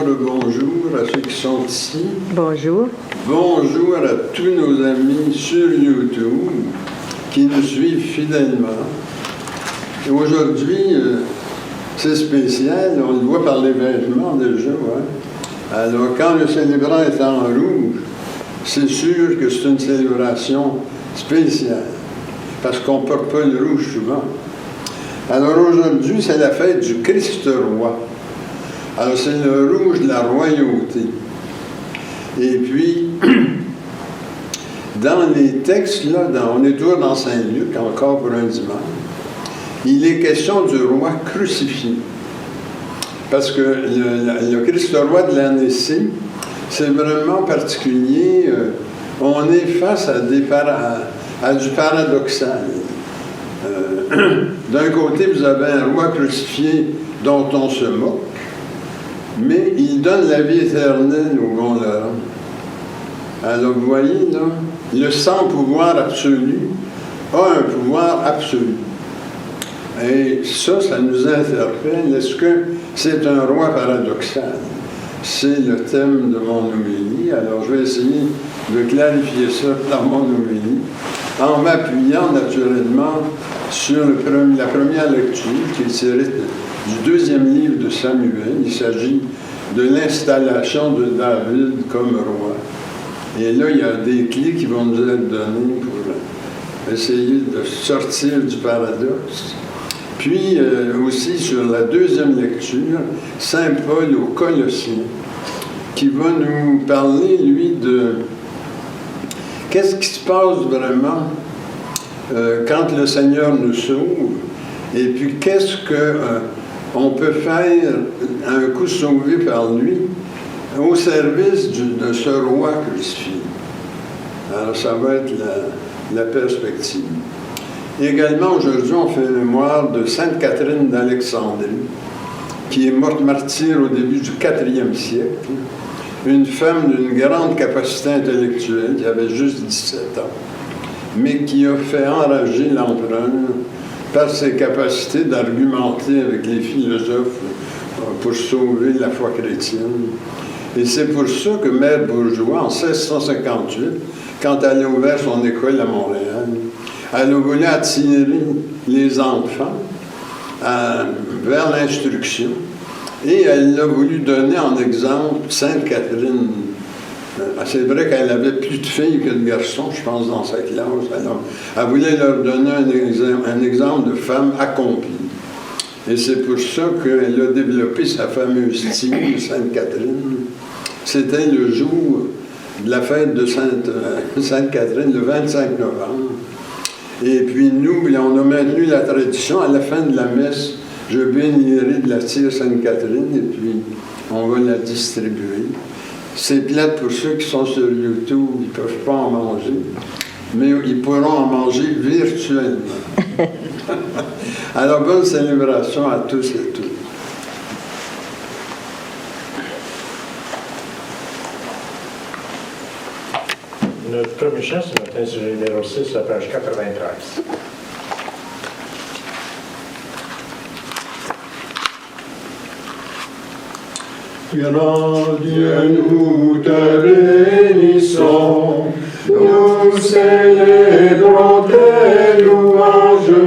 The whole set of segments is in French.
le bonjour à ceux qui sont ici. Bonjour. Bonjour à tous nos amis sur YouTube qui nous suivent fidèlement. Et aujourd'hui, c'est spécial, on le voit par les vêtements déjà. Hein? Alors, quand le célébrant est en rouge, c'est sûr que c'est une célébration spéciale, parce qu'on ne porte pas le rouge souvent. Alors aujourd'hui, c'est la fête du Christ roi. Alors c'est le rouge de la royauté. Et puis, dans les textes, là, on est toujours dans Saint-Luc, encore pour un dimanche, il est question du roi crucifié. Parce que le Christ roi de l'année-ci, c'est vraiment particulier. On est face à du paradoxal. D'un côté, vous avez un roi crucifié dont on se moque, mais il donne la vie éternelle au voleur. Alors, vous voyez, là, le sans-pouvoir absolu a un pouvoir absolu. Et ça nous interpelle. Est-ce que c'est un roi paradoxal? C'est le thème de mon homélie. Alors, je vais essayer de clarifier ça dans mon homélie, en m'appuyant naturellement sur la première lecture, qui est tirée du deuxième livre de Samuel. Il s'agit de l'installation de David comme roi. Et là, il y a des clés qui vont nous être données pour essayer de sortir du paradoxe. Puis aussi sur la deuxième lecture, Saint Paul aux Colossiens, qui va nous parler, lui, de qu'est-ce qui se passe vraiment quand le Seigneur nous sauve, et puis qu'est-ce qu'on peut faire un coup sauvé par lui au service de ce roi crucifié. Alors ça va être la perspective. Également, aujourd'hui, on fait mémoire de Sainte Catherine d'Alexandrie, qui est morte martyre au début du IVe siècle, une femme d'une grande capacité intellectuelle, qui avait juste 17 ans, mais qui a fait enrager l'empereur par ses capacités d'argumenter avec les philosophes pour sauver la foi chrétienne. Et c'est pour ça que Mère Bourgeois, en 1658, quand elle a ouvert son école à Montréal, elle a voulu attirer les enfants vers l'instruction, et elle a voulu donner en exemple Sainte Catherine. C'est vrai qu'elle avait plus de filles que de garçons, je pense, dans sa classe. Alors, elle voulait leur donner un exemple de femme accomplie. Et c'est pour ça qu'elle a développé sa fameuse style de Sainte Catherine. C'était le jour de la fête de Sainte Catherine, le 25 novembre. Et puis nous, on a maintenu la tradition. À la fin de la messe, je bénirai de la cire Sainte Catherine, et puis on va la distribuer. C'est plate pour ceux qui sont sur YouTube, ils ne peuvent pas en manger, mais ils pourront en manger virtuellement. Alors, bonne célébration à tous et toutes. Notre premier chant ce matin, c'est le numéro 6, la page 93. Grand Dieu, nous te bénissons, nous célébrons tes louanges,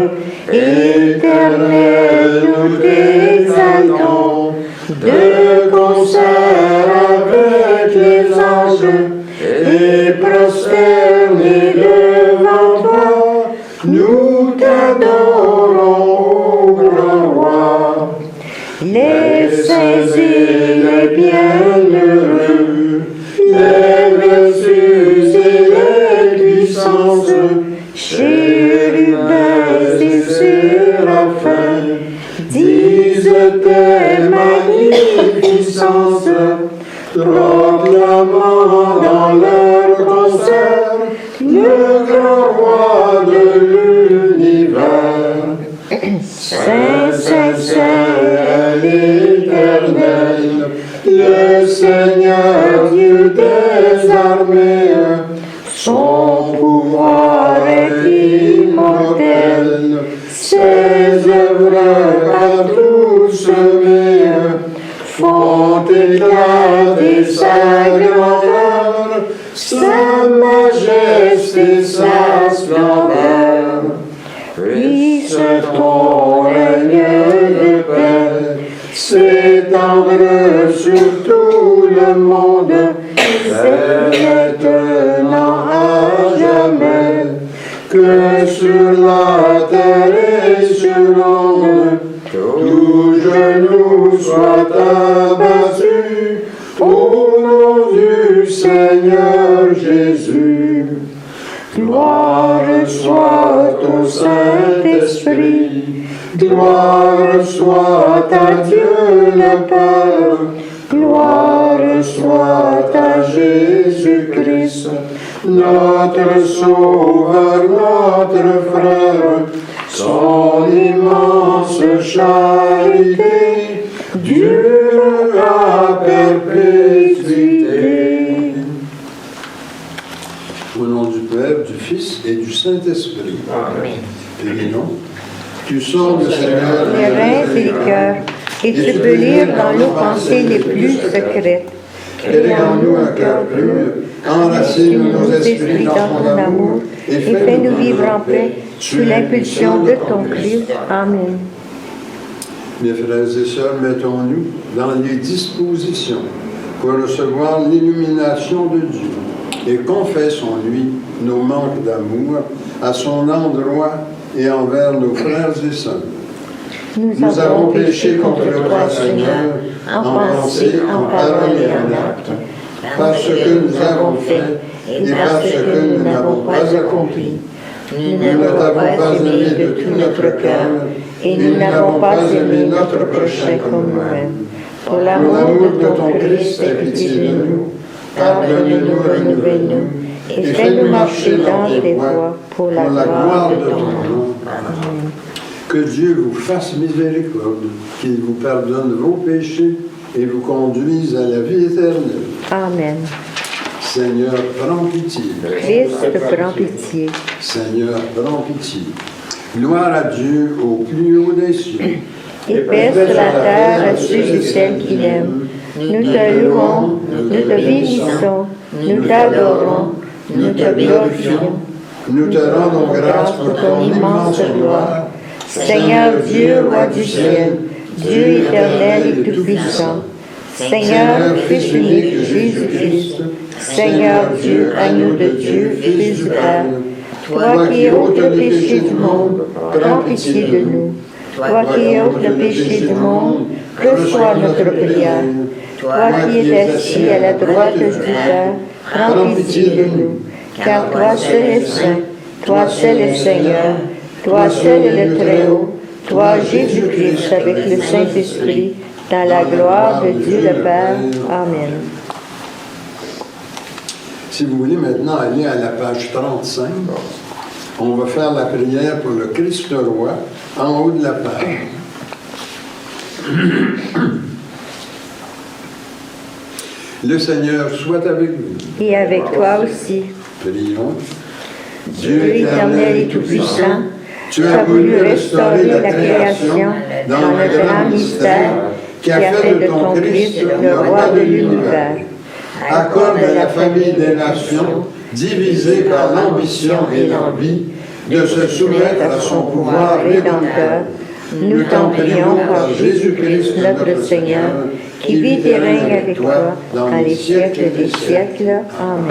éternel, nous t'exaltons, de concert avec les anges, et prosternés devant toi, nous t'adorons, grand roi. Les saints et les bienheureux, les vertus et les puissances, chérubins et séraphins, disent tes magnificences, proclamant dans leur concert le grand roi de l'univers. Saint, Saint, Saint, l'Éternel, le Seigneur Dieu des armées, son pouvoir est immortel, ses œuvres partout semées font éclat et sa grandeur, sa majesté, sa splendeur. Puisse ton règne de paix s'étendre sur tout le monde, c'est maintenant à jamais, que sur la terre et sur l'onde, tout genou soit abattu au nom du Seigneur Jésus. Gloire soit au Saint-Esprit, gloire soit à Dieu le Père, gloire soit à Jésus-Christ, notre Sauveur, notre Frère, son immense charité, Dieu à perpétuité. Au nom du Père, du Fils et du Saint-Esprit. Amen. Prions. Tu sondes, Seigneur, Les reins et les cœurs, et tu peux lire dans nos pensées les plus secrètes. crée en nous un cœur pur, enracine nos esprits dans ton amour, et fais-nous vivre en paix sous l'impulsion de ton Christ. Amen. Mes frères et sœurs, mettons-nous dans les dispositions pour recevoir l'illumination de Dieu et confessons-lui nos manques d'amour à son endroit et envers nos frères et sœurs. Nous avons péché contre toi, Seigneur, en pensée, en parole et en acte, parce que nous avons fait et parce que nous n'avons pas accompli. Nous ne t'avons pas aimé de tout notre cœur et nous n'avons pas aimé notre prochain comme nous-mêmes. Pour l'amour de ton Christ, aie pitié de nous, pardonne-nous, renouvelle-nous et fais-nous marcher dans tes voies pour la gloire de ton nom. Amen. Que Dieu vous fasse miséricorde, qu'il vous pardonne vos péchés et vous conduise à la vie éternelle. Amen. Seigneur, prends pitié. Christ, prends pitié. Seigneur, prends pitié. Gloire à Dieu au plus haut des cieux. Et paix sur la terre à ceux et celles qui l'aiment. Nous te louons, nous te bénissons, nous t'adorons, nous te glorifions. Nous te rendons grâce pour ton immense gloire. Seigneur Dieu, roi du ciel, Dieu éternel et tout-puissant, Seigneur, Fils unique de Jésus-Christ, Seigneur Dieu, agneau de Dieu, Fils du Père, toi qui ôtes le péché du monde, prends pitié de nous. Toi qui ôtes le péché du monde, reçois notre prière. Toi qui es assis à la droite du Père, prends pitié de nous. Car toi seul es saint, toi seul es Seigneur, toi seul est le Très-Haut, toi Jésus-Christ avec le Saint-Esprit, dans la gloire de Dieu le Père. Amen. Si vous voulez maintenant aller à la page 35, on va faire la prière pour le Christ roi en haut de la page. Le Seigneur soit avec vous. Et avec toi aussi. Prions. Dieu éternel et tout-puissant, tu as voulu restaurer la création dans le grand mystère qui a fait de ton Christ le roi de l'univers. Accorde à la famille des nations, divisée par l'ambition et l'envie, de se soumettre à son pouvoir rédempteur. Nous t'en prions par Jésus-Christ notre Seigneur, qui vit et règne avec toi dans les siècles des siècles. Amen.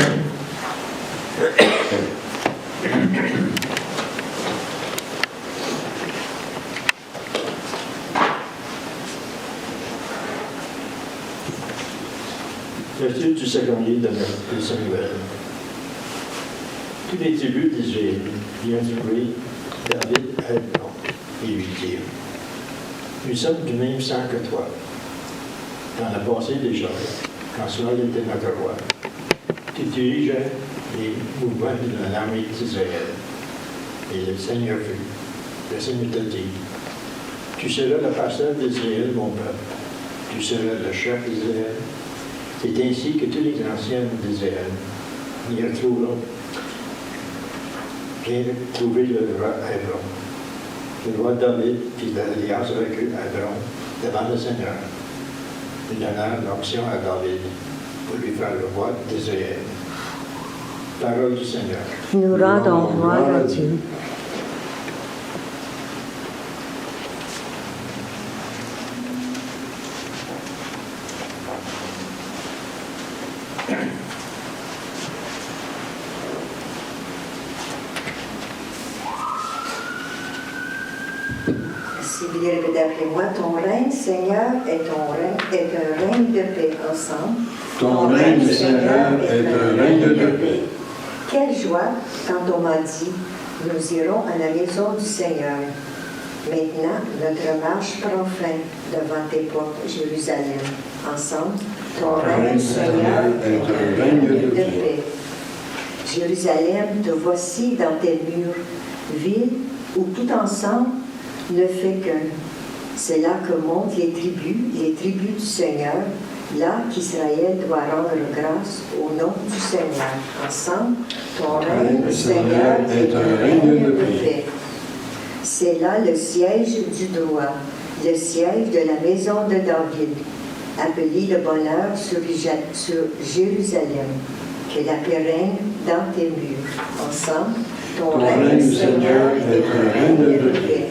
Lecture du second livre de Samuel. Tous les tribus d'Israël viennent du bruit David à Hébron et lui dirent: Nous sommes du même sang que toi. Dans le passé déjà, quand Saul était notre roi, tu dirigeais les mouvements de l'armée d'Israël. Et le Seigneur fut. Le Seigneur te dit: Tu seras le pasteur d'Israël, mon peuple. Tu seras le chef d'Israël. C'est ainsi que tous les anciens d'Israël y retrouveront. Viens trouver le roi Hébron. Le roi David fit l'alliance avec eux à Hébron devant le Seigneur. Ils donnèrent l'option à David vers le roi d'Israël. Parole du Seigneur. Nous rendons gloire à Dieu. Si vous voulez répéter après moi, ton règne, Seigneur, est un règne de paix ensemble. Ton règne, Seigneur, est un règne de paix. Quelle joie quand on m'a dit, nous irons à la maison du Seigneur. Maintenant, notre marche prend fin devant tes portes, Jérusalem. Ensemble, ton règne, Seigneur, est un règne de paix. Jérusalem, te voici dans tes murs, ville où tout ensemble ne fait qu'un. C'est là que montent les tribus du Seigneur, là qu'Israël doit rendre grâce au nom du Seigneur. Ensemble, ton règne, Seigneur, est un règne de paix. C'est là le siège du droit, le siège de la maison de David, appelé le bonheur sur Jérusalem, que la paix règne dans tes murs. Ensemble, ton règne, Seigneur, est un règne de paix.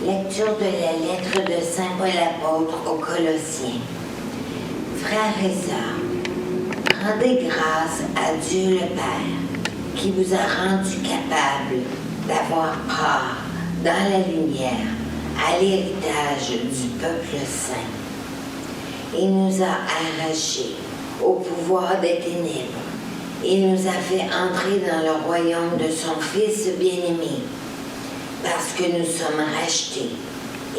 Lecture de la lettre de Saint Paul apôtre aux Colossiens. Frères et sœurs, rendez grâce à Dieu le Père, qui vous a rendu capable d'avoir part dans la lumière à l'héritage du peuple saint. Il nous a arrachés au pouvoir des ténèbres. Il nous a fait entrer dans le royaume de son Fils bien-aimé, parce que nous sommes rachetés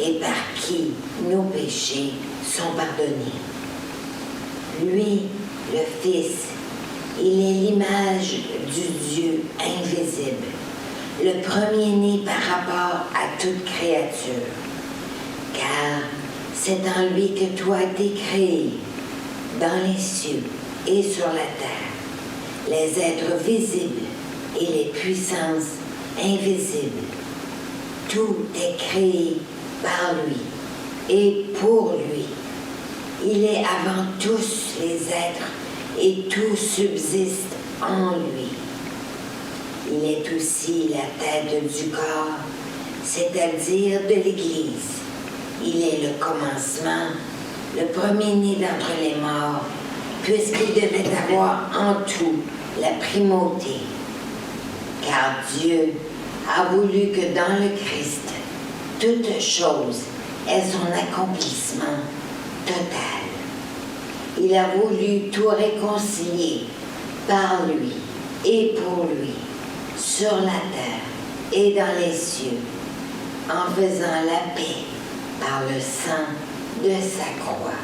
et par qui nos péchés sont pardonnés. Lui, le Fils, il est l'image du Dieu invisible, le premier-né par rapport à toute créature. Car c'est en lui que tout a été créé, dans les cieux et sur la terre, les êtres visibles et les puissances invisibles. Tout est créé par lui et pour lui. Il est avant tous les êtres et tout subsiste en lui. Il est aussi la tête du corps, c'est-à-dire de l'Église. Il est le commencement, le premier-né d'entre les morts, puisqu'il devait avoir en tout la primauté. Car Dieu a voulu que dans le Christ, toute chose ait son accomplissement total. Il a voulu tout réconcilier par lui et pour lui, sur la terre et dans les cieux, en faisant la paix par le sang de sa croix.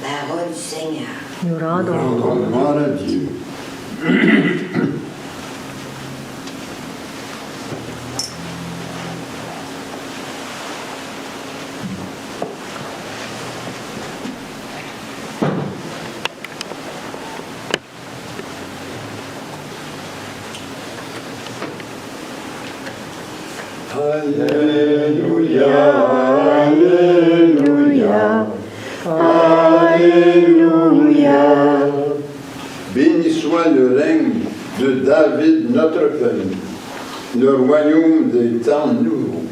Parole du Seigneur. Nous rendons Gloire à Dieu. Alléluia, Alléluia, Alléluia. Béni soit le règne de David, notre Père, le royaume des temps nouveaux.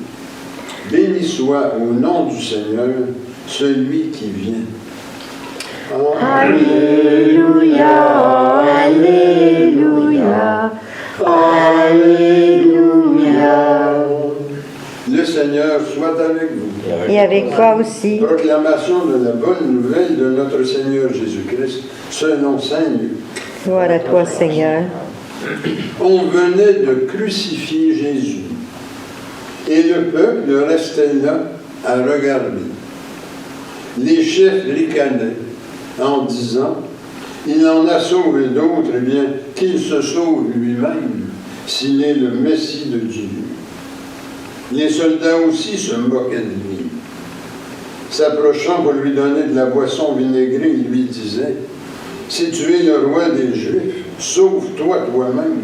Béni soit au nom du Seigneur, celui qui vient. Alléluia, Alléluia, Alléluia. Le Seigneur soit avec vous. Et avec toi aussi. Proclamation de la bonne nouvelle de notre Seigneur Jésus-Christ, selon Saint Luc. Gloire à toi, Seigneur. On venait de crucifier Jésus. Et le peuple restait là à regarder. Les chefs ricanaient en disant, il en a sauvé d'autres, eh bien qu'il se sauve lui-même, s'il est le Messie de Dieu. Les soldats aussi se moquaient de lui. S'approchant pour lui donner de la boisson vinaigrée, ils lui disaient, « Si tu es le roi des Juifs, sauve-toi toi-même. »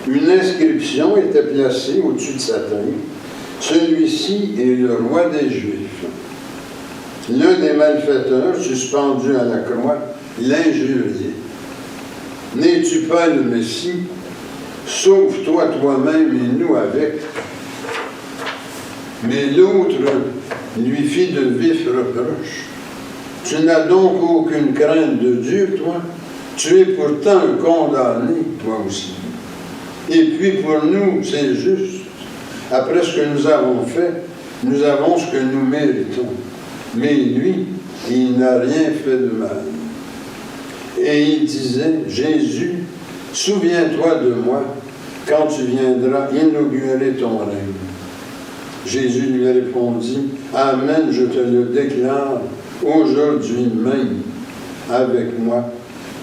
Une inscription était placée au-dessus de sa tête. « Celui-ci est le roi des Juifs. » L'un des malfaiteurs, suspendu à la croix, l'injuriait. « N'es-tu pas le Messie? Sauve-toi toi-même et nous avec. » Mais l'autre lui fit de vifs reproches. « Tu n'as donc aucune crainte de Dieu, toi? Tu es pourtant un condamné, toi aussi. Et puis pour nous, c'est juste. Après ce que nous avons fait, nous avons ce que nous méritons. Mais lui, il n'a rien fait de mal. » Et il disait, « Jésus, souviens-toi de moi quand tu viendras inaugurer ton règne. » Jésus lui répondit, « Amen, je te le déclare, aujourd'hui même, avec moi,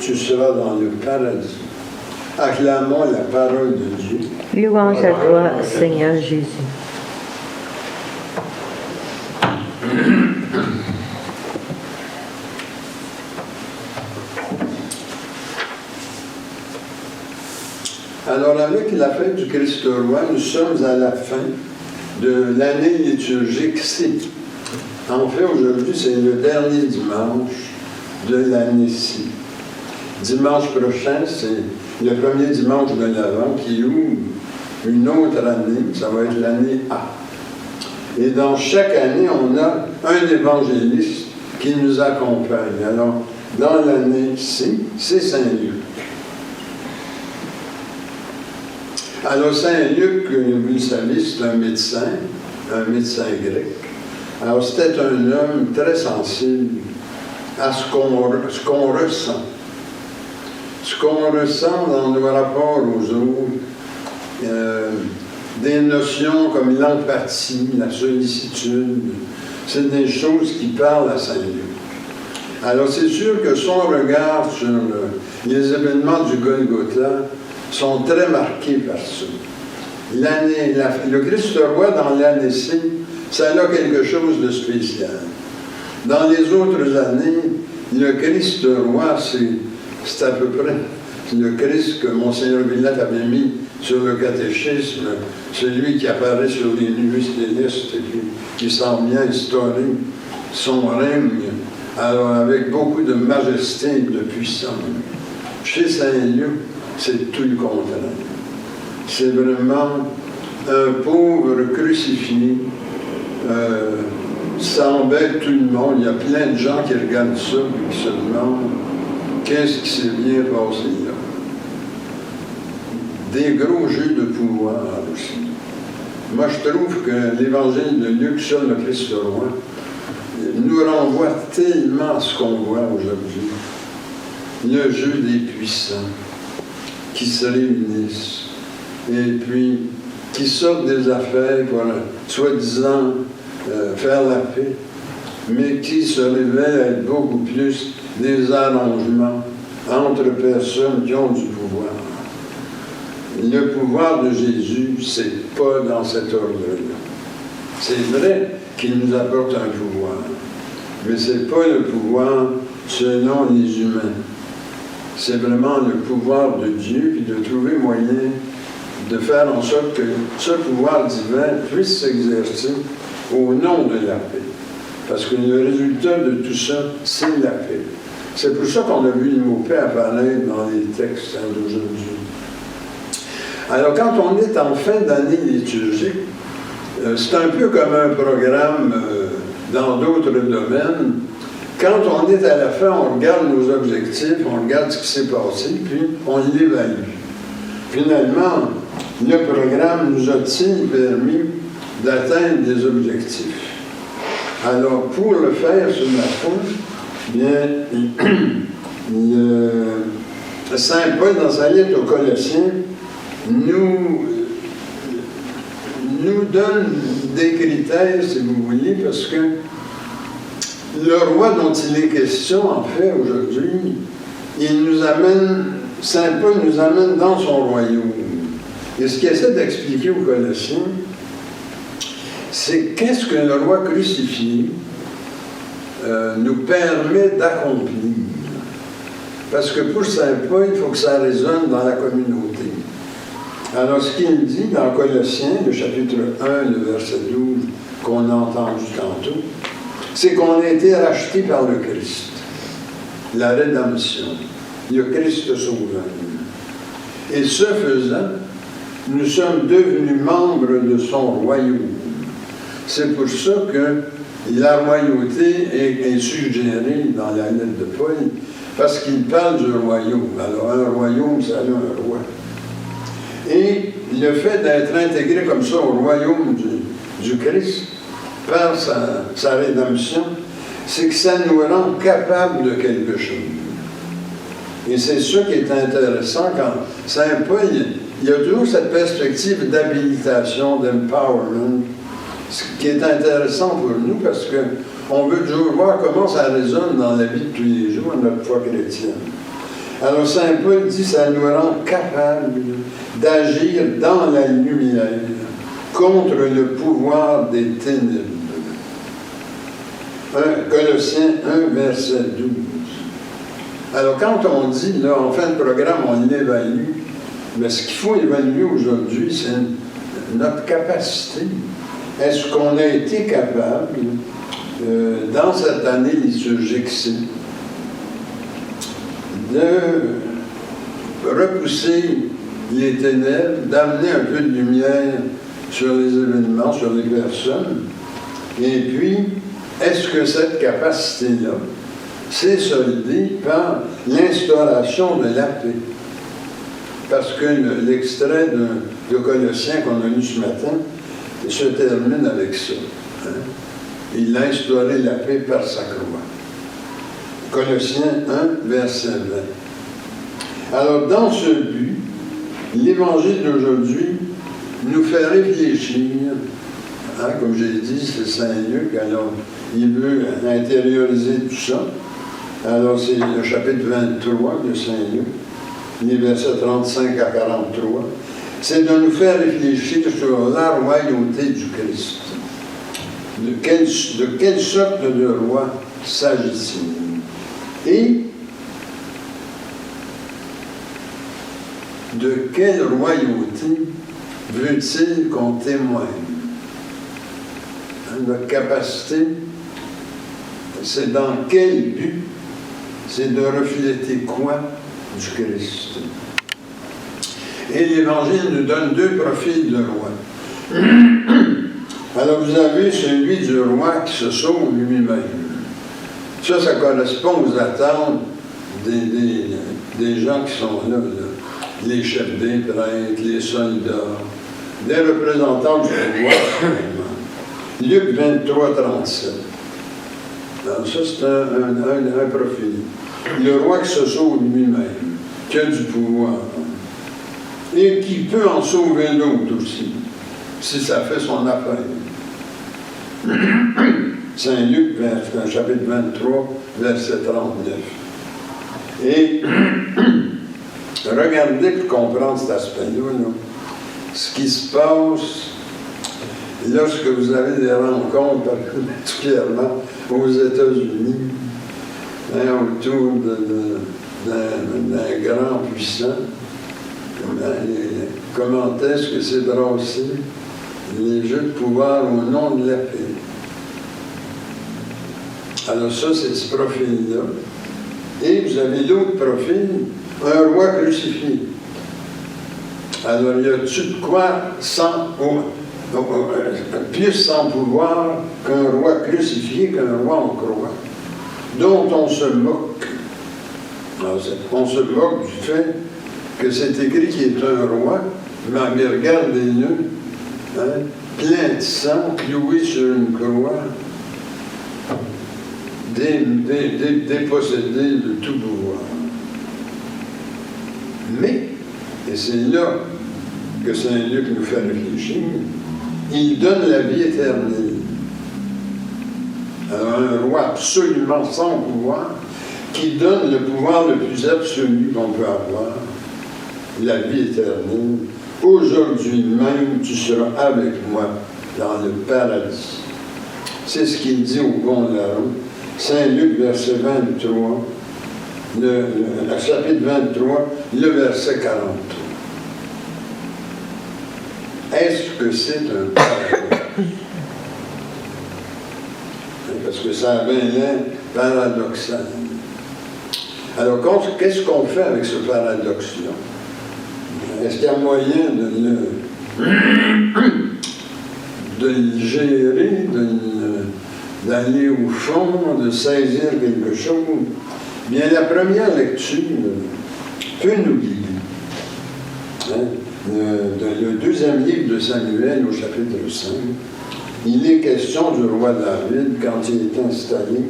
tu seras dans le paradis. » Acclamons la parole de Dieu. Louange à toi, Seigneur Jésus. Alors, avec la fête du Christ roi, nous sommes à la fin de l'année liturgique C. En fait, aujourd'hui, c'est le dernier dimanche de l'année C. Dimanche prochain, c'est le premier dimanche de l'Avent qui ouvre une autre année, ça va être l'année A. Et dans chaque année, on a un évangéliste qui nous accompagne. Alors, dans l'année C, c'est Saint-Luc. Alors, Saint-Luc, vous le savez, c'est un médecin grec. Alors, c'était un homme très sensible à ce qu'on ressent. Ce qu'on ressent dans nos rapports aux autres, des notions comme l'empathie, la sollicitude, c'est des choses qui parlent à Saint-Luc. Alors, c'est sûr que son regard sur les événements du Golgotha sont très marqués par ça. Le Christ roi dans l'année C, ça a quelque chose de spécial. Dans les autres années, le Christ roi, c'est à peu près le Christ que Monseigneur Villette avait mis sur le catéchisme, celui qui apparaît sur les nuées célestes et qui semble bien instaurer son règne, alors avec beaucoup de majesté et de puissance. Chez Saint-Luc, c'est tout le contraire. C'est vraiment un pauvre crucifié. Ça embête tout le monde. Il y a plein de gens qui regardent ça et qui se demandent qu'est-ce qui s'est bien passé là. Des gros jeux de pouvoir aussi. Moi, je trouve que l'évangile de Luc sur le Christ roi nous renvoie tellement à ce qu'on voit aujourd'hui. Le jeu des puissants qui se réunissent et puis qui sortent des affaires pour, soi-disant, faire la paix, mais qui se révèlent être beaucoup plus des arrangements entre personnes qui ont du pouvoir. Le pouvoir de Jésus, c'est pas dans cet ordre-là. C'est vrai qu'il nous apporte un pouvoir, mais c'est pas le pouvoir selon les humains. C'est vraiment le pouvoir de Dieu, puis de trouver moyen de faire en sorte que ce pouvoir divin puisse s'exercer au nom de la paix. Parce que le résultat de tout ça, c'est la paix. C'est pour ça qu'on a vu le mot paix apparaître dans les textes d'aujourd'hui. Alors, quand on est en fin d'année liturgique, c'est un peu comme un programme dans d'autres domaines. Quand on est à la fin, on regarde nos objectifs, on regarde ce qui s'est passé, puis on l'évalue. Finalement, le programme nous a-t-il permis d'atteindre des objectifs? Alors, pour le faire sur la foi, bien, Saint Paul, dans sa lettre aux Colossiens, nous donne des critères, si vous voulez, parce que le roi dont il est question, en fait, aujourd'hui, Saint Paul nous amène dans son royaume. Et ce qu'il essaie d'expliquer aux Colossiens, c'est qu'est-ce que le roi crucifié nous permet d'accomplir. Parce que pour Saint Paul, il faut que ça résonne dans la communauté. Alors, ce qu'il dit dans Colossiens, le chapitre 1, le verset 12, qu'on a entendu tantôt, c'est qu'on a été racheté par le Christ. La rédemption. Le Christ sauveur. Et ce faisant, nous sommes devenus membres de son royaume. C'est pour ça que la royauté est suggérée dans la lettre de Paul, parce qu'il parle du royaume. Alors, un royaume, ça a un roi. Et le fait d'être intégré comme ça au royaume du Christ, par sa rédemption, c'est que ça nous rend capables de quelque chose. Et c'est ça qui est intéressant quand Saint Paul, il y a toujours cette perspective d'habilitation, d'empowerment, ce qui est intéressant pour nous parce qu'on veut toujours voir comment ça résonne dans la vie de tous les jours, notre foi chrétienne. Alors Saint Paul dit, ça nous rend capables d'agir dans la lumière contre le pouvoir des ténèbres. Colossiens 1, verset 12. Alors, quand on dit, là, en fin de programme, on l'évalue, mais ce qu'il faut évaluer aujourd'hui, c'est notre capacité. Est-ce qu'on a été capable, dans cette année liturgique-ci, de repousser les ténèbres, d'amener un peu de lumière sur les événements, sur les personnes, et puis, est-ce que cette capacité-là s'est soldée par l'instauration de la paix? Parce que l'extrait de Colossiens qu'on a lu ce matin se termine avec ça. Hein? Il a instauré la paix par sa croix. Colossiens 1, verset 20. Alors, dans ce but, l'Évangile d'aujourd'hui nous fait réfléchir. Hein, comme j'ai dit, c'est Saint-Luc, alors il veut intérioriser tout ça. Alors c'est le chapitre 23 de Saint-Luc, les versets 35 à 43. C'est de nous faire réfléchir sur la royauté du Christ. De quelle sorte de roi s'agit-il? Et de quelle royauté veut-il qu'on témoigne? Notre capacité, c'est dans quel but? C'est de refléter quoi du Christ? Et l'Évangile nous donne deux profils de roi. Alors vous avez celui du roi qui se sauve lui-même. Ça correspond aux attentes des gens qui sont là, les chefs des prêtres, les soldats, les représentants du pouvoir. Luc 23, 37. Alors ça, c'est un profil. Le roi qui se sauve lui-même, qui a du pouvoir, et qui peut en sauver l'autre aussi, si ça fait son affaire. Saint-Luc, chapitre 23, verset 39. Et regardez pour comprendre cet aspect-là, ce qui se passe lorsque vous avez des rencontres, particulièrement aux États-Unis, autour d'un grand puissant, comment est-ce que c'est brassé les jeux de pouvoir au nom de la paix. Alors ça, c'est ce profil-là. Et vous avez l'autre profil, un roi crucifié. Alors, il y a-tu de quoi plus sans pouvoir qu'un roi crucifié, qu'un roi en croix, dont on se moque. Alors, on se moque du fait que c'est écrit qu'il est un roi, mais regardez-le, hein, plein de sang, cloué sur une croix, dépossédé de tout pouvoir. Mais, et c'est là que Saint-Luc nous fait réfléchir, il donne la vie éternelle. Alors, un roi absolument sans pouvoir, qui donne le pouvoir le plus absolu qu'on peut avoir, la vie éternelle. Aujourd'hui même, tu seras avec moi dans le paradis. C'est ce qu'il dit au bon larron. Saint Luc, verset 23, le chapitre 23, le verset 43. Est-ce que c'est un paradoxe? Parce que ça avait l'air paradoxal. Alors, qu'est-ce qu'on fait avec ce paradoxe-là? Est-ce qu'il y a moyen de le gérer, d'aller au fond, de saisir quelque chose? Bien, la première lecture peut nous guider. Le deuxième livre de Samuel, au chapitre 5, il est question du roi David quand il est installé.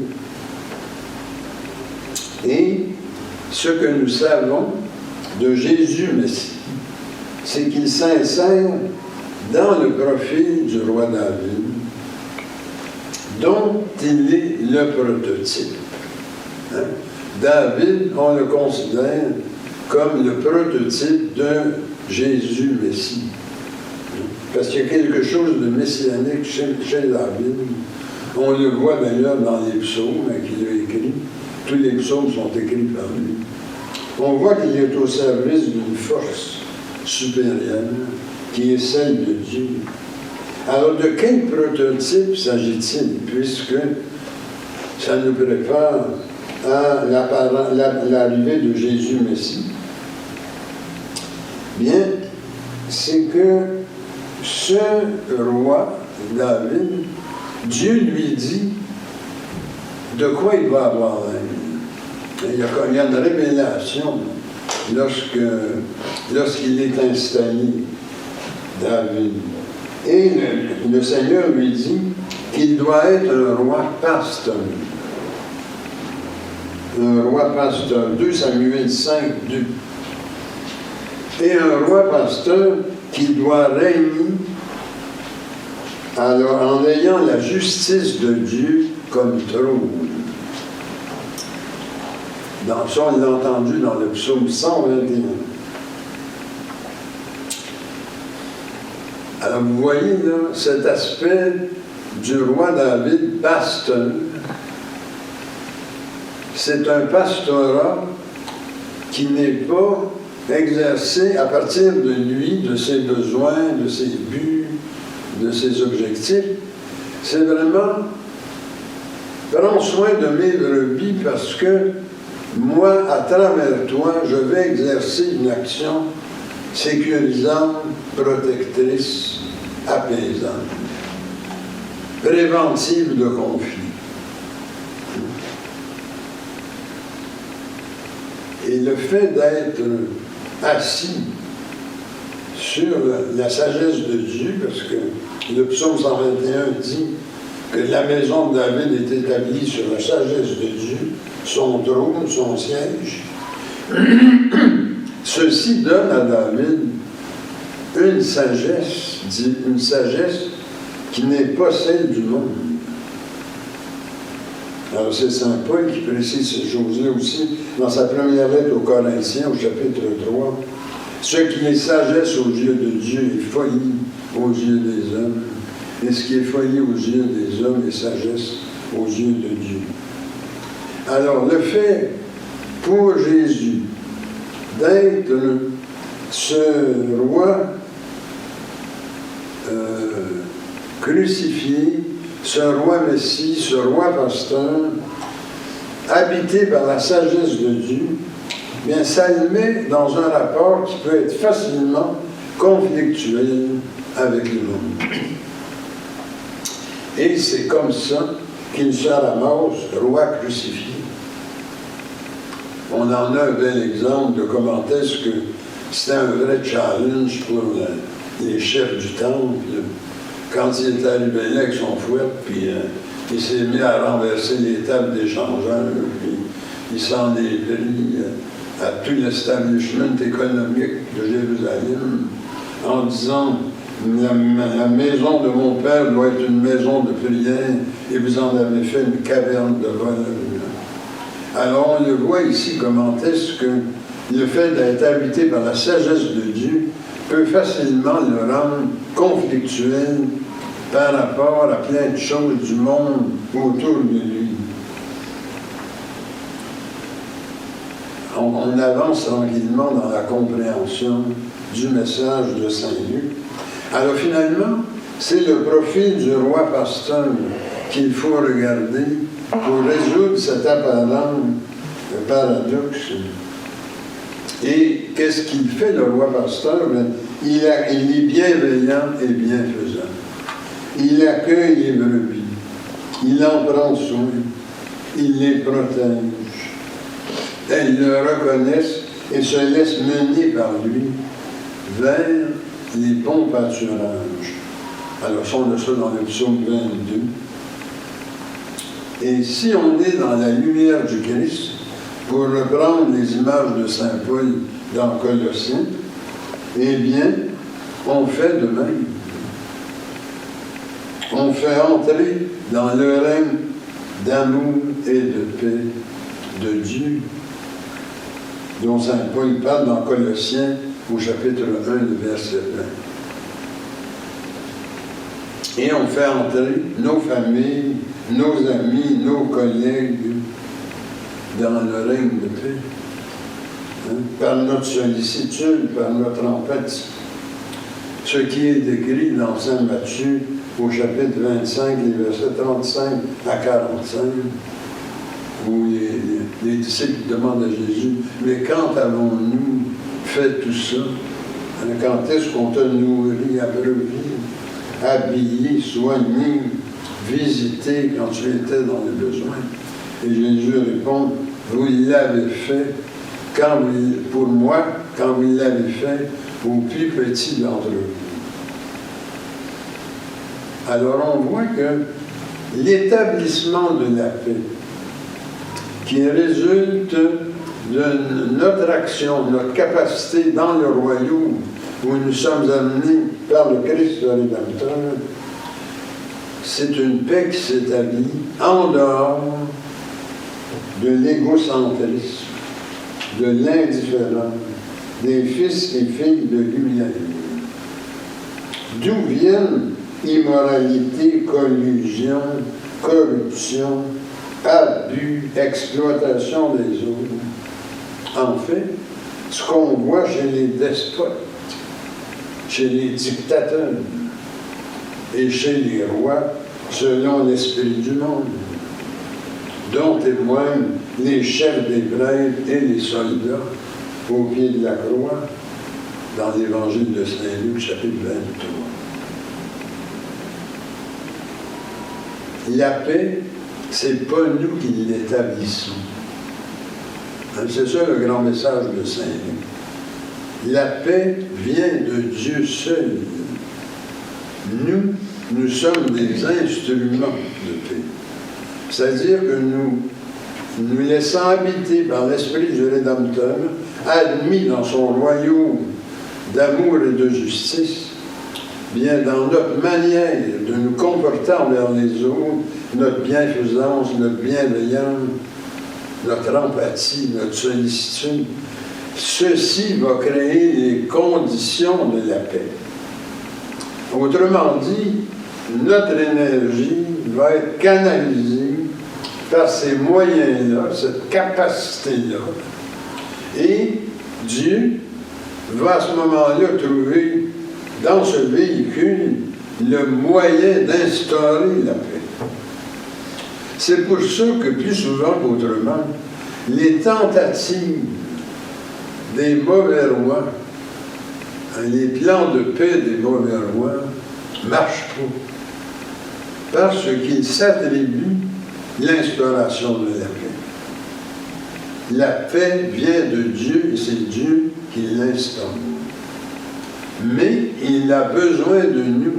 Et ce que nous savons de Jésus Messie, c'est qu'il s'insère dans le profil du roi David, dont il est le prototype. David, on le considère comme le prototype de Jésus Messie. Parce qu'il y a quelque chose de messianique chez David. On le voit d'ailleurs dans les psaumes qu'il a écrits. Tous les psaumes sont écrits par lui. On voit qu'il est au service d'une force supérieure qui est celle de Dieu. Alors, de quel prototype s'agit-il, puisque ça nous prépare à l'arrivée de Jésus Messie? Bien, c'est que ce roi, David, Dieu lui dit de quoi il va avoir l'air. Il y a une révélation lorsqu'il est installé, David. Et le Seigneur lui dit qu'il doit être un roi pasteur. Un roi pasteur. 2 Samuel 5, 2. Et un roi pasteur qui doit régner alors, en ayant la justice de Dieu comme trône. Dans ça, on l'a entendu dans le psaume 121. Alors, vous voyez là, cet aspect du roi David, pasteur. C'est un pastorat qui n'est pas exercé à partir de lui, de ses besoins, de ses buts, de ses objectifs. C'est vraiment prends soin de mes brebis parce que moi, à travers toi, je vais exercer une action sécurisante, protectrice, apaisante, préventive de conflits. Et le fait d'être assis sur la sagesse de Dieu, parce que le psaume 121 dit que la maison de David est établie sur la sagesse de Dieu, son trône, son siège. Ceci donne à David une sagesse qui n'est pas celle du monde. Alors c'est Saint Paul qui précise ces choses-là aussi dans sa première lettre aux Corinthiens, au chapitre 3. Ce qui est sagesse aux yeux de Dieu est folie aux yeux des hommes, et ce qui est folie aux yeux des hommes est sagesse aux yeux de Dieu. Alors le fait pour Jésus d'être ce roi crucifié, ce roi Messie, ce roi pasteur, habité par la sagesse de Dieu, bien, ça le met dans un rapport qui peut être facilement conflictuel avec le monde. Et c'est comme ça qu'il se ramasse roi crucifié. On en a un bel exemple de comment est-ce que c'était un vrai challenge pour les chefs du temple. Quand il est arrivé là avec son fouet, puis il s'est mis à renverser les tables des changeurs, puis il s'en est pris à tout l'establishment économique de Jérusalem, en disant la maison de mon père doit être une maison de prière, et vous en avez fait une caverne de voleurs. Alors on le voit ici comment est-ce que le fait d'être habité par la sagesse de Dieu peut facilement le rendre conflictuel par rapport à plein de choses du monde autour de lui. On avance tranquillement dans la compréhension du message de Saint Luc. Alors finalement, c'est le profil du roi pasteur qu'il faut regarder pour résoudre cet apparent paradoxe. Et qu'est-ce qu'il fait, le roi pasteur? Il est bienveillant et bienfaisant. Il accueille les brebis. Il en prend soin. Il les protège. Elles le reconnaissent et se laissent mener par lui vers les bons pâturages. Alors, on a ça dans le psaume 22. Et si on est dans la lumière du Christ, pour reprendre les images de saint Paul dans Colossiens, eh bien, on fait de même. On fait entrer dans le règne d'amour et de paix de Dieu, dont saint Paul parle dans Colossiens au chapitre 1, le verset 1. Et on fait entrer nos familles, nos amis, nos collègues dans le règne de paix. Par notre sollicitude, par notre empathie. Ce qui est décrit dans saint Matthieu au chapitre 25, les versets 35 à 45, où les disciples demandent à Jésus, mais quand avons-nous fait tout ça? Quand est-ce qu'on t'a nourri, abreuvé, habillé, soigné, visité quand tu étais dans le besoin? Et Jésus répond, vous l'avez fait pour moi, quand vous l'avez fait au plus petit d'entre vous. Alors on voit que l'établissement de la paix, qui résulte de notre action, notre capacité dans le royaume où nous sommes amenés par le Christ le Rédempteur, c'est une paix qui s'établit en dehors de l'égocentrisme, de l'indifférence, des fils et filles de l'humanité. D'où viennent immoralité, collusion, corruption, abus, exploitation des autres. En fait, ce qu'on voit chez les despotes, chez les dictateurs et chez les rois, selon l'esprit du monde, dont témoignent les chefs des prêtres et les soldats au pied de la croix, dans l'évangile de Saint Luc, chapitre 23. La paix, c'est pas nous qui l'établissons. C'est ça le grand message de Saint Luc. La paix vient de Dieu seul. Nous sommes des instruments de paix. C'est-à-dire que nous laissons habiter par l'Esprit du Rédempteur, admis dans son royaume d'amour et de justice, bien dans notre manière de nous comporter envers les autres, notre bienfaisance, notre bienveillance, notre empathie, notre sollicitude, ceci va créer les conditions de la paix. Autrement dit, notre énergie va être canalisée par ces moyens-là, cette capacité-là. Et Dieu va à ce moment-là trouver dans ce véhicule le moyen d'instaurer la paix. C'est pour ça que plus souvent qu'autrement, les tentatives des mauvais rois, les plans de paix des mauvais rois, ne marchent pas. Parce qu'ils s'attribuent l'instauration de la paix. La paix vient de Dieu et c'est Dieu qui l'instaure. Mais il a besoin de nous.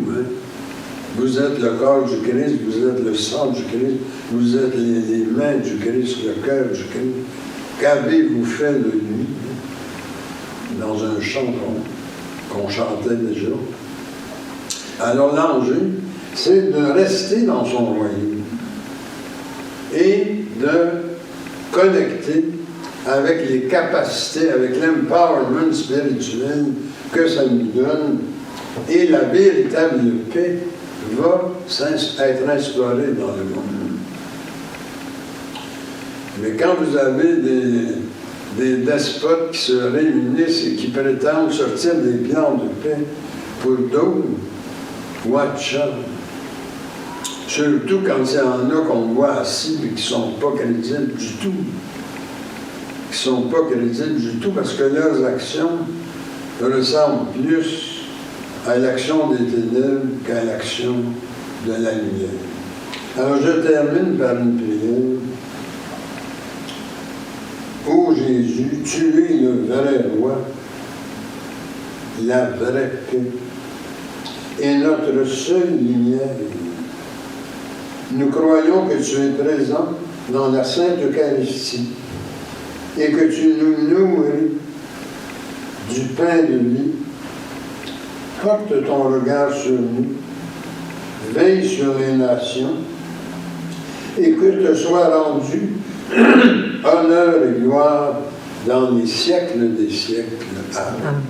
Vous êtes le corps du Christ, vous êtes le sang du Christ, vous êtes les mains du Christ, le cœur du Christ. Qu'avez-vous fait de lui? Dans un chant qu'on chantait déjà. Alors l'enjeu, c'est de rester dans son royaume et de connecter avec les capacités, avec l'empowerment spirituel que ça nous donne et la véritable paix va être instauré dans le monde. Mais quand vous avez des despotes qui se réunissent et qui prétendent sortir des plans de paix pour d'autres, watch out. Surtout quand il y en a qu'on voit assis et qui ne sont pas crédibles du tout. Qui ne sont pas crédibles du tout parce que leurs actions ressemblent plus à l'action des ténèbres qu'à l'action de la lumière. Alors je termine par une prière. Ô Jésus, tu es le vrai roi, la vraie paix et notre seule lumière. Nous croyons que tu es présent dans la Sainte Eucharistie et que tu nous nourris du pain de vie. Porte ton regard sur nous, veille sur les nations et que te soit rendu honneur et gloire dans les siècles des siècles. Amen.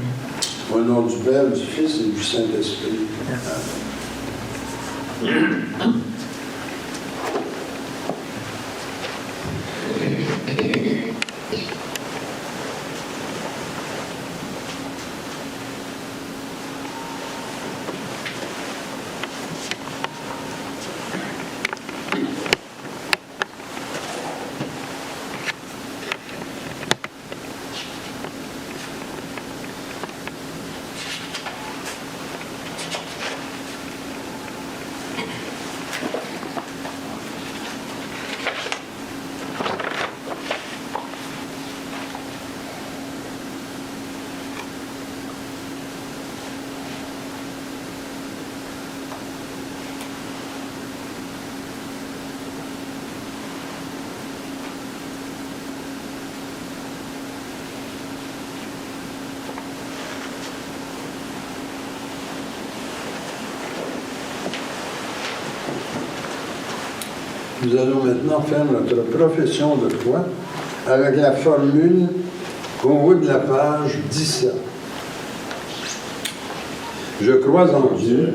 Au nom du Père, du Fils et du Saint-Esprit. Amen. Nous allons maintenant faire notre profession de foi avec la formule au haut de la page 17. Je crois en Dieu,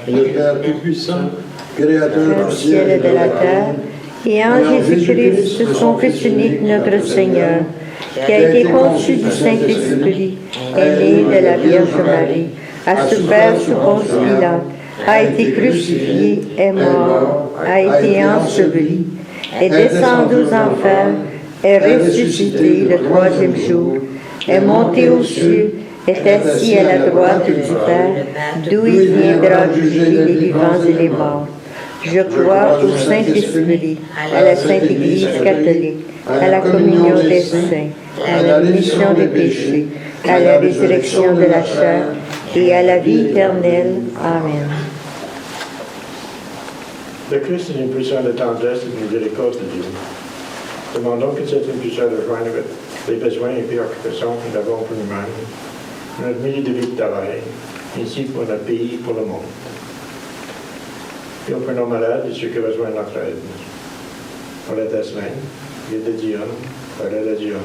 le Père Tout-Puissant, Créateur du ciel et de la terre, et en Jésus-Christ, son Fils unique, notre Seigneur, qui a été conçu du Saint-Esprit, est né de la Vierge Marie, a souffert sous Ponce Pilate, a été crucifié, est mort, a été enseveli, est descendu aux enfers, est ressuscité le troisième jour, est monté aux cieux, est assis à la droite du Père, d'où il viendra juger les vivants et les morts. Je crois au Saint-Esprit, à la Sainte Église catholique, à la communion des saints, à la rémission des péchés, à la résurrection de la chair et à la vie éternelle. Amen. Le Christ est une puissance de tendresse et de miséricorde de Dieu. Demandons que cette impulsion rejoigne les besoins et préoccupations que nous avons pour nous-mêmes, notre milieu de vie de travail, ainsi pour notre pays et pour le monde. Prions pour nos malades et ceux qui ont besoin de notre aide. Pour la semaine, Guy de Dion, Paula Dion,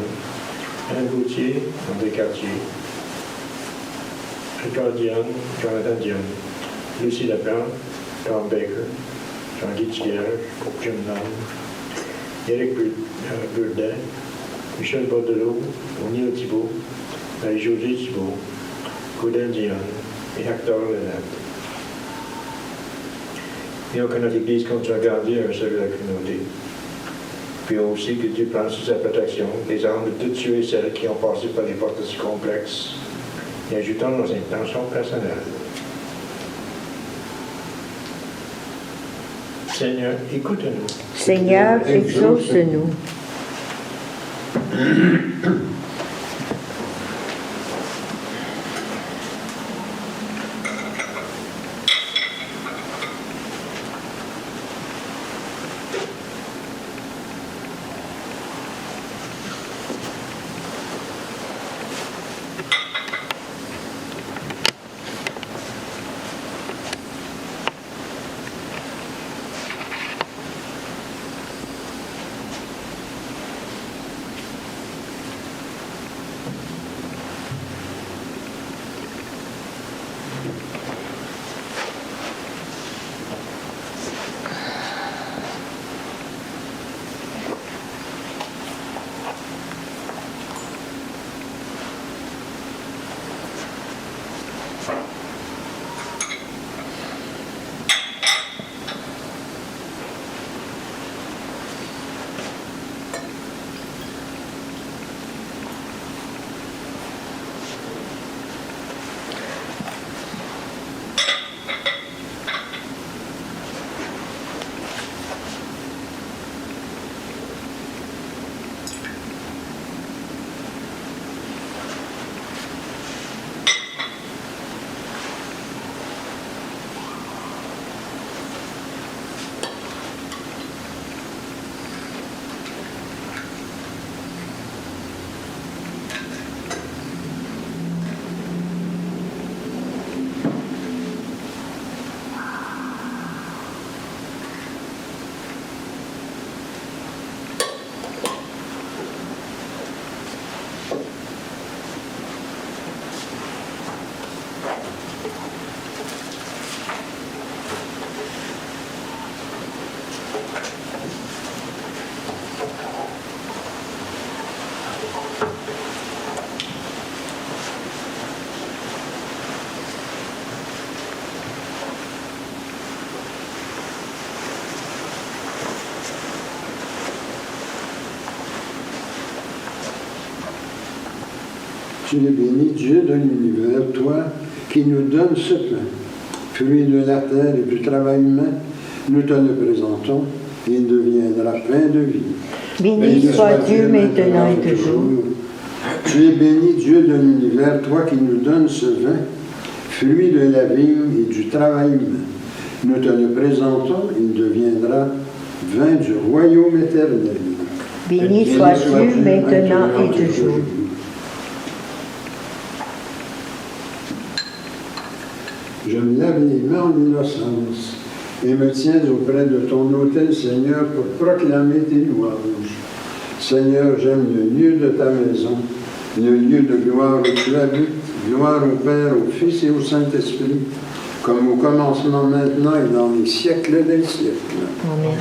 Anne Gauthier, André Cartier, Ricard Dion, Jonathan Dion, Lucie Lapin, Tom Baker, Jean-Guy Thierge, Jim Nam, Éric Burdet, Michel Bordelot, O'Neill Thibault, Marie-Josée Thibault, Gaudin Dion et Hector Lenat. Prions que notre Église continue à garder un salut de la communauté. Prions aussi que Dieu prenne sous sa protection les âmes de tous ceux et celles qui ont passé par des portes si complexes et ajoutons nos intentions personnelles. Seigneur, écoute-nous. Seigneur, exauce-nous. Tu es béni, Dieu de l'univers, toi qui nous donnes ce pain, fruit de la terre et du travail humain, nous te le présentons, et il deviendra pain de vie. Béni soit Dieu maintenant et toujours. Tu es béni, Dieu de l'univers, toi qui nous donnes ce vin, fruit de la vigne et du travail humain. Nous te le présentons, il deviendra vin du royaume éternel. Béni soit Dieu maintenant et toujours. Je me lave les mains en innocence et me tiens auprès de ton autel, Seigneur, pour proclamer tes louanges. Seigneur, j'aime le lieu de ta maison, le lieu de gloire où tu habites, gloire au Père, au Fils et au Saint-Esprit, comme au commencement, maintenant et dans les siècles des siècles. Amen.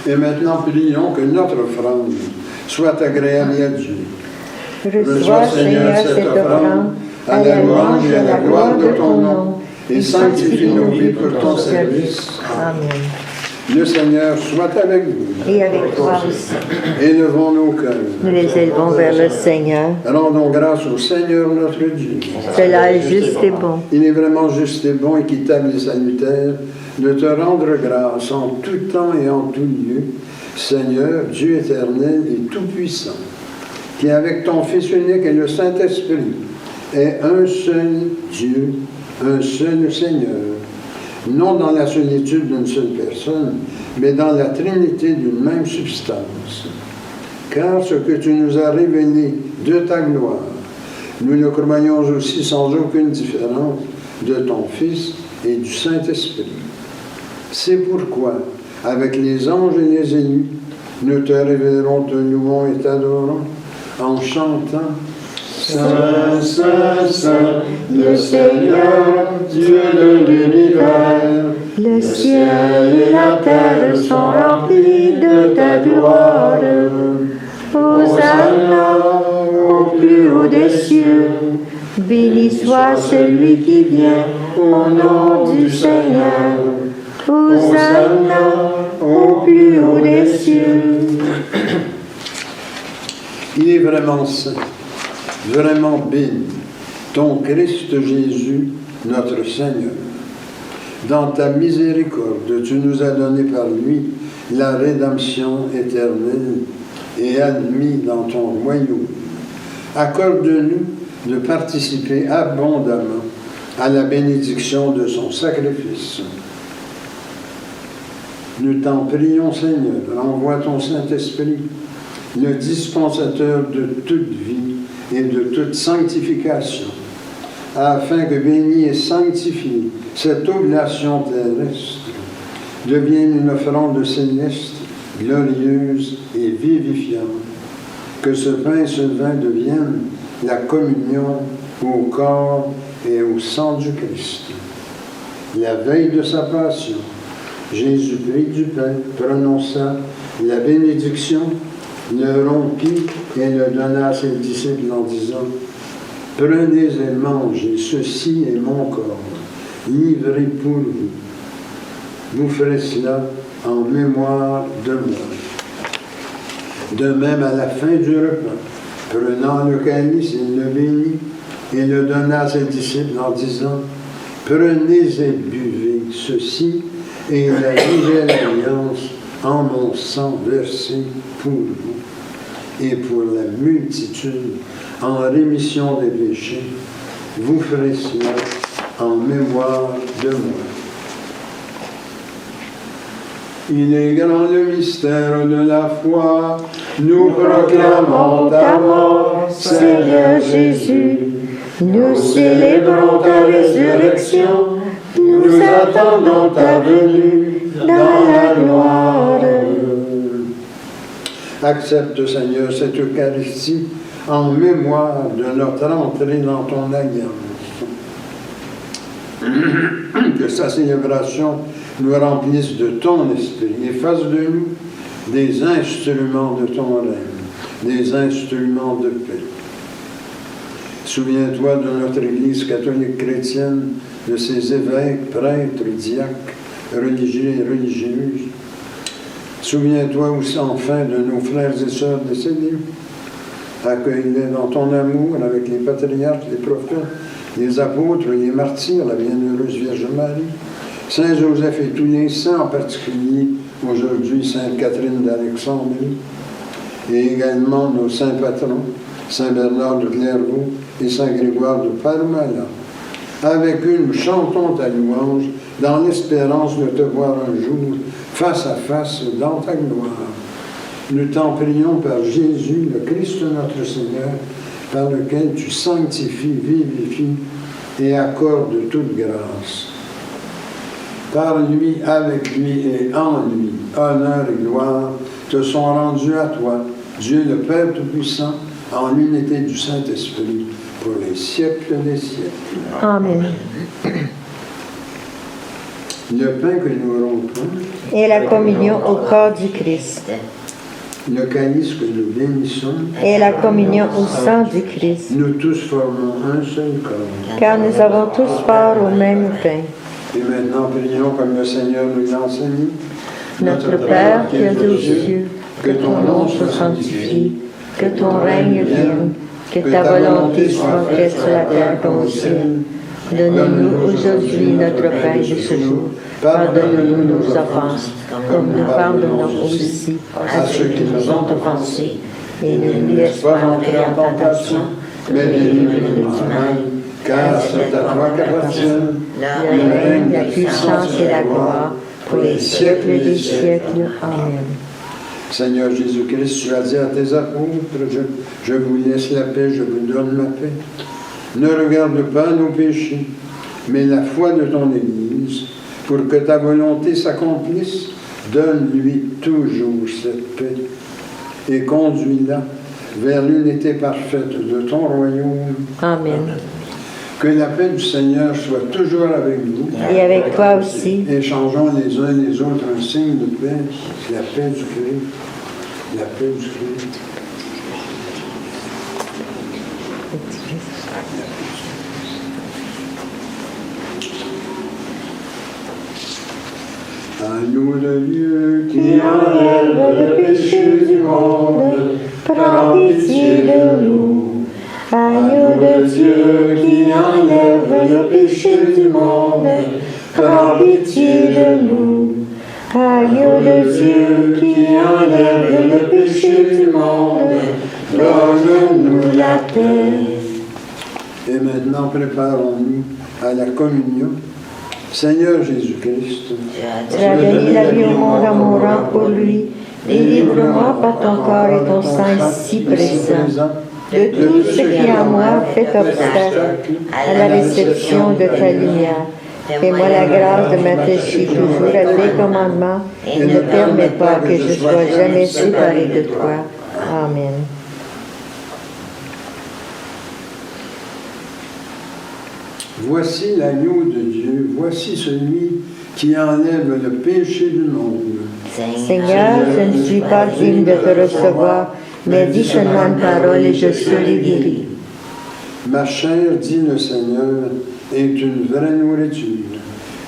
Et maintenant, prions que notre offrande soit agréable à Dieu. Reçois, Seigneur, cette offrande, à la louange et à la gloire de ton nom, et sanctifie nos vies pour ton service. Amen. Le Seigneur soit avec vous. Et avec toi aussi. Élevons nos cœurs. Nous les élevons vers le Seigneur. Rendons grâce au Seigneur notre Dieu. Cela est juste et bon. Il est vraiment juste et bon, équitable et salutaire de te rendre grâce en tout temps et en tout lieu, Seigneur, Dieu éternel et tout-puissant, qui avec ton Fils unique et le Saint-Esprit est un seul Dieu, un seul Seigneur, non dans la solitude d'une seule personne, mais dans la Trinité d'une même substance. Car ce que tu nous as révélé de ta gloire, nous le croyons aussi sans aucune différence de ton Fils et du Saint-Esprit. C'est pourquoi, avec les anges et les élus, nous te révéllerons, te louons et t'adorons en chantant Saint, Saint, Saint, le Seigneur, Dieu de l'univers. Le ciel et la terre sont remplis de ta gloire. Hosanna au plus haut des cieux. Béni soit celui qui vient au nom du Seigneur. Hosanna au plus haut des cieux. Il est vraiment saint, vraiment béni, ton Christ Jésus, notre Seigneur. Dans ta miséricorde, tu nous as donné par lui la rédemption éternelle et admis dans ton royaume. Accorde-nous de participer abondamment à la bénédiction de son sacrifice. Nous t'en prions, Seigneur, envoie ton Saint-Esprit, le dispensateur de toute vie et de toute sanctification, afin que bénie et sanctifiée cette oblation terrestre devienne une offrande céleste, glorieuse et vivifiante, que ce pain et ce vin deviennent la communion au corps et au sang du Christ. La veille de sa passion, Jésus prit du pain, prononça la bénédiction, le rompit et le donna à ses disciples en disant « Prenez et mangez, ceci est mon corps, livré pour vous. Vous ferez cela en mémoire de moi. » De même, à la fin du repas, prenant le calice, il le bénit et le donna à ses disciples en disant « Prenez et buvez, ceci est la nouvelle alliance en mon sang versé pour vous et pour la multitude en rémission des péchés. Vous ferez cela en mémoire de moi. » Il est grand le mystère de la foi, nous proclamons ta mort, Seigneur Jésus. Nous célébrons ta résurrection, nous attendons ta venue dans la gloire. Accepte, Seigneur, cette Eucharistie en mémoire de notre entrée dans ton alliance. Que sa célébration nous remplisse de ton esprit et fasse de nous des instruments de ton règne, des instruments de paix. Souviens-toi de notre Église catholique chrétienne, de ses évêques, prêtres, diacres, religieux et religieuses. Souviens-toi aussi enfin de nos frères et sœurs décédés. Accueille-les dans ton amour avec les patriarches, les prophètes, les apôtres, les martyrs, la bienheureuse Vierge Marie, Saint Joseph et tous les saints, en particulier aujourd'hui Sainte Catherine d'Alexandrie, et également nos saints patrons, Saint Bernard de Clairvaux et Saint Grégoire de Palmala. Avec eux, nous chantons ta louange dans l'espérance de te voir un jour face à face dans ta gloire. Nous t'en prions par Jésus, le Christ notre Seigneur, par lequel tu sanctifies, vivifies et accordes toute grâce. Par lui, avec lui et en lui, honneur et gloire te sont rendus à toi, Dieu le Père Tout-Puissant, en l'unité du Saint-Esprit, pour les siècles des siècles. Amen. Le pain que nous rompons, Et la communion au corps du Christ. le calice que nous bénissons, Et la communion au sang du Christ. nous tous formons un seul corps. Car nous avons tous part au même pain. Et maintenant, prions comme le Seigneur nous l'a enseigné. Notre Père qui es aux cieux, que ton nom soit sanctifié, que ton règne vienne, que ta volonté soit faite sur la terre comme au ciel. Donne-nous aujourd'hui notre pain de ce jour. Pardonne-nous nos offenses, comme nous pardonnons aussi à ceux qui nous ont offensés. Et ne nous laisse pas entrer en tentation, mais délivre-nous du mal. Car c'est à toi qu'appartiennent le règne, la puissance et la gloire, pour les siècles des siècles. Amen. Seigneur Jésus-Christ, tu as dit à tes apôtres, je vous laisse la paix, je vous donne ma paix. Ne regarde pas nos péchés, mais la foi de ton Église, pour que ta volonté s'accomplisse. Donne-lui toujours cette paix et conduis-la vers l'unité parfaite de ton royaume. Amen. Que la paix du Seigneur soit toujours avec nous. Et avec toi aussi. Échangeons les uns les autres un signe de paix, la paix du Christ, la paix du Christ. Agneau de Dieu qui enlève le péché du monde, prends pitié de nous. Agneau de Dieu qui enlève le péché du monde, prends pitié de nous. Agneau de Dieu qui enlève le péché du monde, donne-nous la paix. Et maintenant, préparons-nous à la communion. Seigneur Jésus-Christ, Tu as donné la vie au monde en mourant pour lui. Délivre-moi par ton corps et ton sang si présent de tout ce qui en moi fait obstacle à la réception de ta lumière. Fais-moi la grâce de m'attacher toujours à tes commandements et ne permets pas que je sois jamais séparé de toi. Amen. voici l'agneau de Dieu, voici celui qui enlève le péché du monde. Seigneur, je ne suis pas digne de te recevoir, mais dis seulement une parole et je serai guéri. Ma chair, dit le Seigneur, est une vraie nourriture,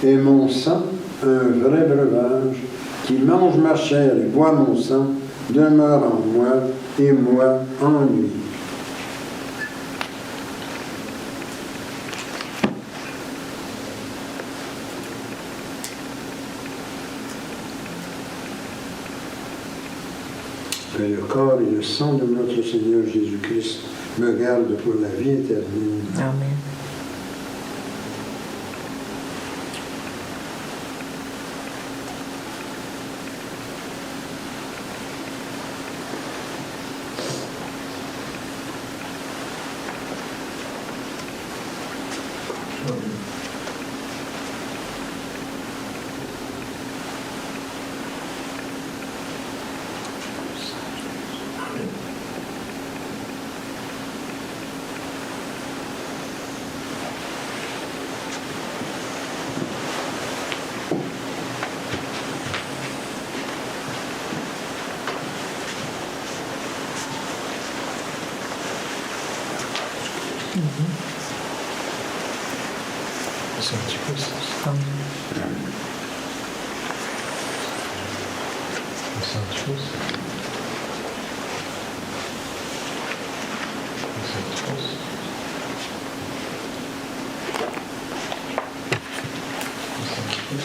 et mon sang, un vrai breuvage. Qui mange ma chair et boit mon sang, demeure en moi, et moi en lui. Que le corps et le sang de notre Seigneur Jésus-Christ me gardent pour la vie éternelle. Amen. C'est un petit peu ça. C'est un petit peu ça. C'est un petit peu ça.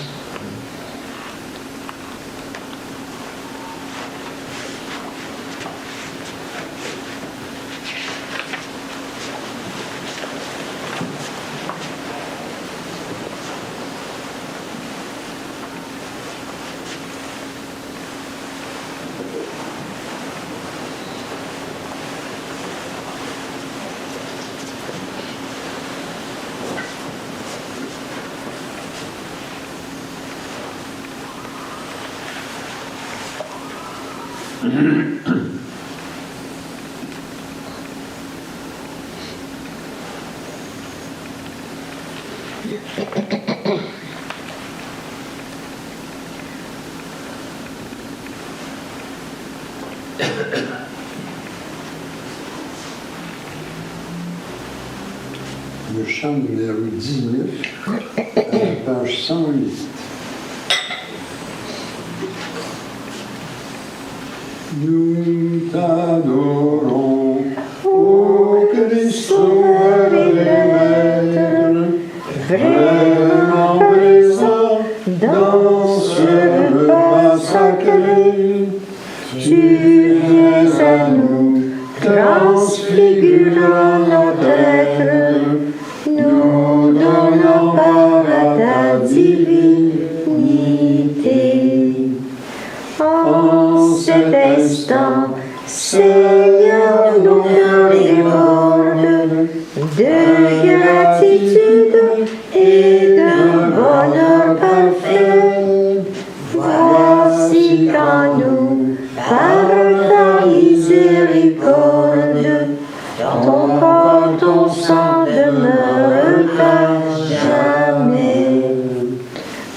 Le chant numéro 19, à la page 108. Nous t'adorons, ô Christ, maître, vraiment présent dans ce repas sacré. Tu viens à nous, transfigurant notre être, nous donnons part à ta divinité. En cet instant, Seigneur, nos cœurs débordent de gratitude et d'un bonheur parfait. Voici qu'en nous, par ta miséricorde, ton corps, ton sang demeure à jamais.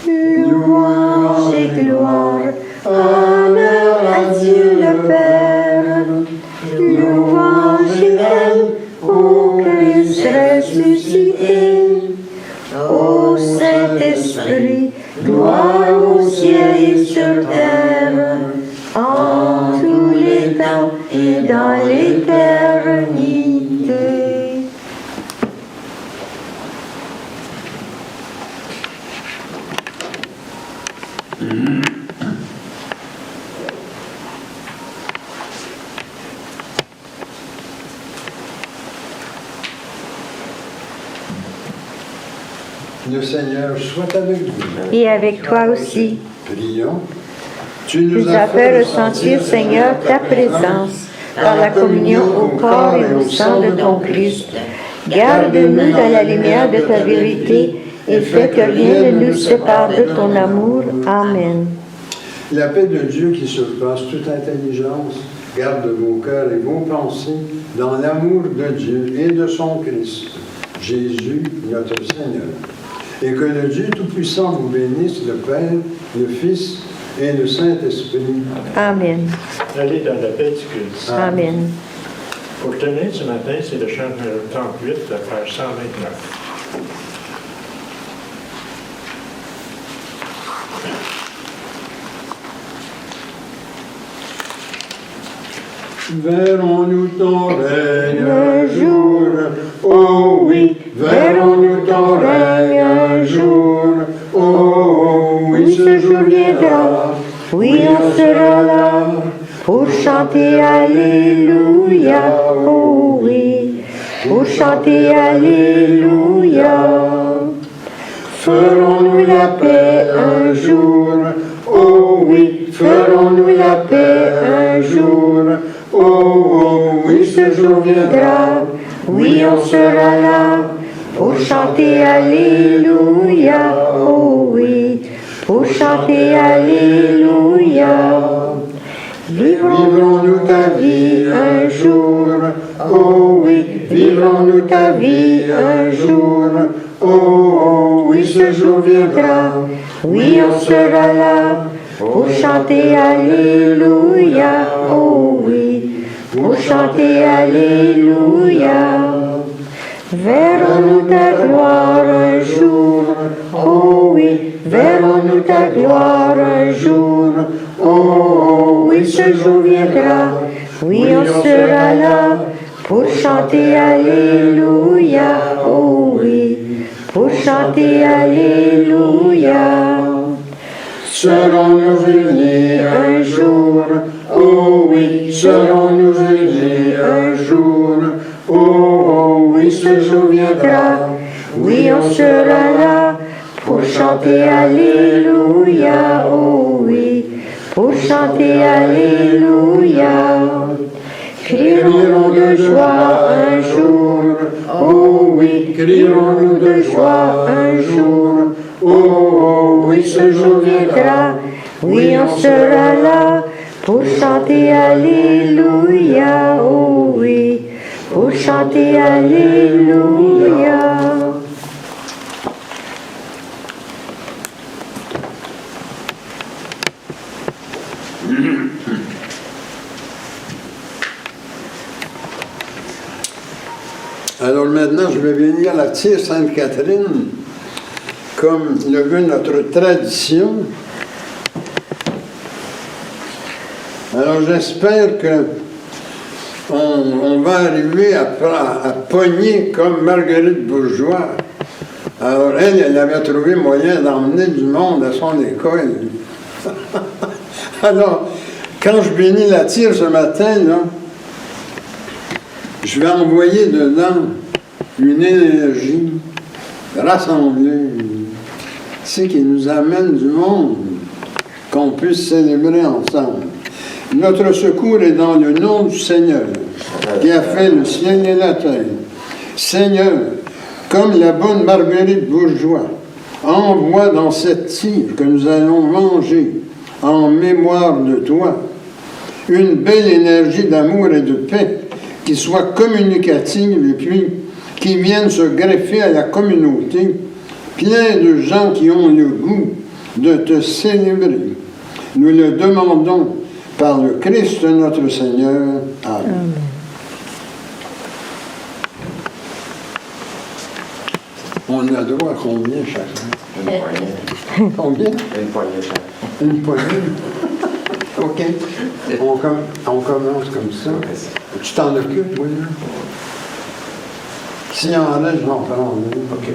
Louange et gloire, honneur à Dieu le Père. Louange et belle au Christ ressuscité. Ô Saint-Esprit, gloire au ciel et sur terre, en tous les temps et dans l'éternité. Le Seigneur soit avec vous. Et avec toi aussi. Prions. Tu nous as fait ressentir, Seigneur, ta présence par la communion au corps et au sang de ton Christ. Garde-nous dans la lumière de ta vérité et fais que rien ne nous sépare de ton amour. Amen. La paix de Dieu qui surpasse toute intelligence garde vos cœurs et vos pensées dans l'amour de Dieu et de son Christ, Jésus notre Seigneur. Et que le Dieu Tout-Puissant vous bénisse, le Père, le Fils et le Saint-Esprit. Amen. Allez dans la paix du Christ. Amen. Pour tenir ce matin, c'est le chant numéro 38, la page 129. Verrons-nous ton règne un jour? Oh oui, verrons-nous ton règne un jour? Oh oui, ce jour viendra. Oui, on sera là pour chanter Alléluia. Oh oui, pour chanter Alléluia. Ferons-nous la paix un jour? Oh oui, ferons-nous la paix un jour? Oh oui, ce jour viendra. Oui, on sera là pour chanter Alléluia. Oh oui, pour chanter Alléluia. Vivrons-nous ta vie un jour? Oh oui, vivrons-nous ta vie un jour? Oh oui, ce jour viendra. Oui, on sera là pour chanter Alléluia. Oh oui, pour chanter Alléluia. Verrons-nous ta gloire un jour? Oh oui, verrons-nous ta gloire un jour? Oh oui, ce jour viendra. Oui, on sera là pour chanter Alléluia. Oh oui, pour chanter Alléluia. Serons-nous unis un jour? Oh oui, serons-nous unis un jour? Oh oui, ce jour viendra. Oui, on sera là pour chanter Alléluia. Oh oui, pour chanter Alléluia. Crierons-nous de joie un jour? Oh oui, crierons-nous de joie un jour? Oh oui, ce jour viendra. Oui, on sera là pour chanter Alléluia. Oh oui, pour chanter Alléluia. Alors maintenant, je vais venir à la tire Sainte-Catherine, comme le veut notre tradition. Alors j'espère que on va arriver à pogner comme Marguerite Bourgeois. Alors elle avait trouvé moyen d'emmener du monde à son école. Alors, quand je bénis la tire ce matin, là, je vais envoyer dedans une énergie rassemblée, qui nous amène du monde, qu'on puisse célébrer ensemble. Notre secours est dans le nom du Seigneur, qui a fait le ciel et la terre. Seigneur, comme la bonne Marguerite Bourgeois, envoie dans cette tire que nous allons manger en mémoire de toi une belle énergie d'amour et de paix qui soit communicative et puis qui vienne se greffer à la communauté, plein de gens qui ont le goût de te célébrer. Nous le demandons par le Christ notre Seigneur. Amen. On a droit à combien chacun? Une poignée. Combien? Une poignée chaque. Une poignée. OK. On commence comme ça. Tu t'en occupes, oui, là? S'il y en a, je vais en prendre une. OK.